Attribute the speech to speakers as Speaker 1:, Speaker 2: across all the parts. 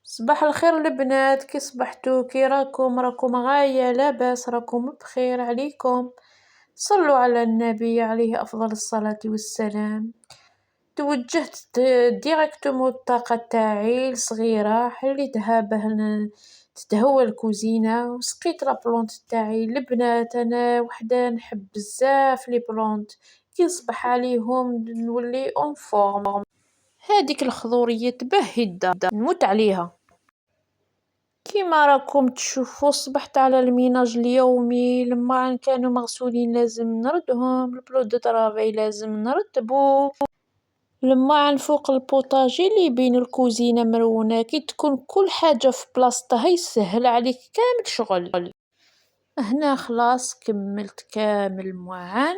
Speaker 1: صباح الخير البنات، كي صبحتوا؟ كي راكم غاية لاباس؟ راكم بخير عليكم؟ صلوا على النبي عليه افضل الصلاة والسلام. توجهت ديريكتومون الطاقة تاعي الصغيرة، حليتها باه تتهوى الكوزينة، وسقيت لابلونت تاعي. البنات انا وحدة نحب بزاف لي بلونت، كي نصبح عليهم نولي اون فورم. هاديك الخضورية باهي نموت عليها. كيما راكم تشوفوا صبحت على الميناج اليومي، لما كانوا مغسولين لازم نردهم، البلو دو طرافاي لازم نرتبو، لما فوق البوطاجي اللي بين الكوزينة مرونة، كي تكون كل حاجة في بلاصتها يسهل عليك كامل شغل. هنا خلاص كملت كامل المعان.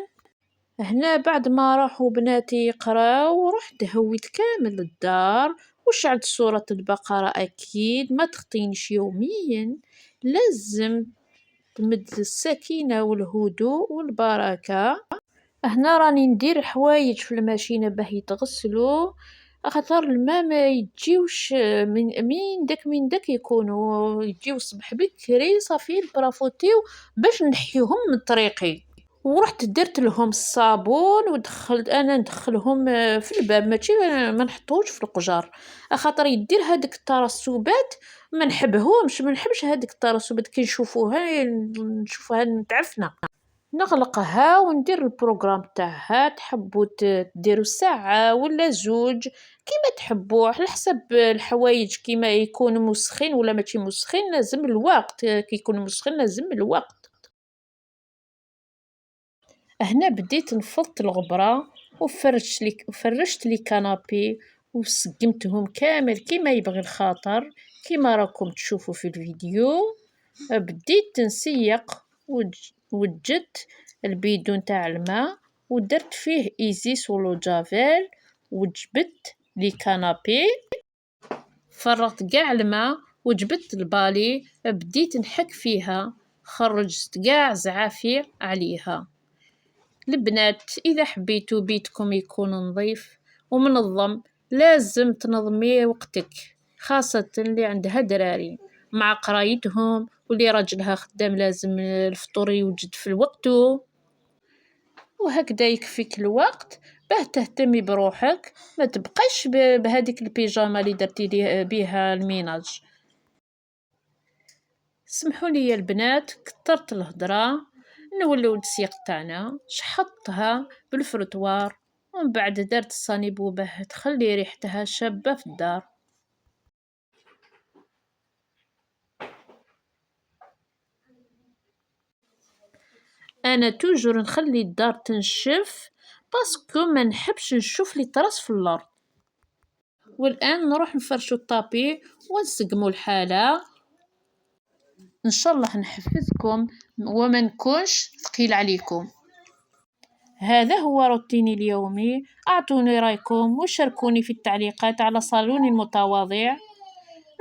Speaker 1: هنا بعد ما راحوا بناتي يقراو رحت هويت كامل الدار وشعلت صورة البقرة. أكيد ما تخطينش يوميا، لازم تمد السكينة والهدوء والبركة. هنا راني ندير حوايج في الماشينة باه يتغسلوا، خاطر الماء ما يجيوش من داك يكونوا يجيو الصبح بكري صافي برافوتيو باش نحيوهم من طريقي. ورحت درت لهم الصابون ودخلت انا ندخلهم في الباب، ماشي ما نحطوش في القجر، خاطر يدير هذيك الترسبات ما نحبهمش، ما نحبش هذيك الترسبات كي نشوفوها نتعفنه. نغلقها وندير البروغرام تاعها، تحبوا ديروا ساعة ولا زوج كيما تحبوا على حسب الحوايج، كيما يكون مسخين ولا ماشي مسخين لازم الوقت، كي يكون مسخين لازم الوقت. هنا بديت نفضت الغبرة وفرشت لي كنابي وسقمتهم كامل كيما يبغي الخاطر، كيما راكم تشوفوا في الفيديو. بديت نسيق وجدت البيدون تاع الماء ودرت فيه ايزيس ولو جافيل وجبت لي كنابي، فرغت قاع الماء وجبت البالي، بديت نحك فيها، خرجت قاع زعافي عليها. البنات اذا حبيتوا بيتكم يكون نظيف ومنظم لازم تنظمي وقتك، خاصة اللي عندها دراري مع قرايتهم، واللي راجلها خدام لازم الفطور يوجد في الوقت، وهكذا يكفيك الوقت باه تهتمي بروحك، ما تبقيش بهذيك البيجامه اللي درتي بها الميناج. سمحوا لي يا البنات كثرت الهضره، نوليو السياق تاعنا. شحطتها بالفرطوار ومن بعد درت الصانيبو باه تخلي ريحتها شابه في الدار. انا توجور نخلي الدار تنشف باسكو ما نحبش نشوف لي طرس في الارض. والان نروح نفرشوا الطابي ونسقموا الحاله. ان شاء الله نحفزكم وما نكونش ثقيل عليكم. هذا هو روتيني اليومي، اعطوني رايكم وشاركوني في التعليقات على صالوني المتواضع.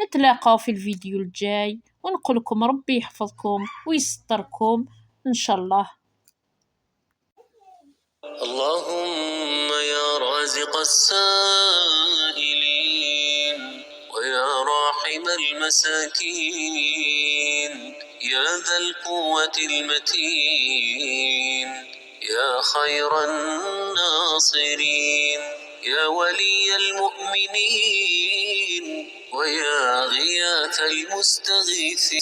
Speaker 1: نتلاقاو في الفيديو الجاي ونقول لكم ربي يحفظكم ويستركم ان شاء الله. اللهم يا رازق السائلين ويا راحم المساكين يا ذا القوة المتين يا خير الناصرين يا ولي المؤمنين ويا غياث المستغيثين.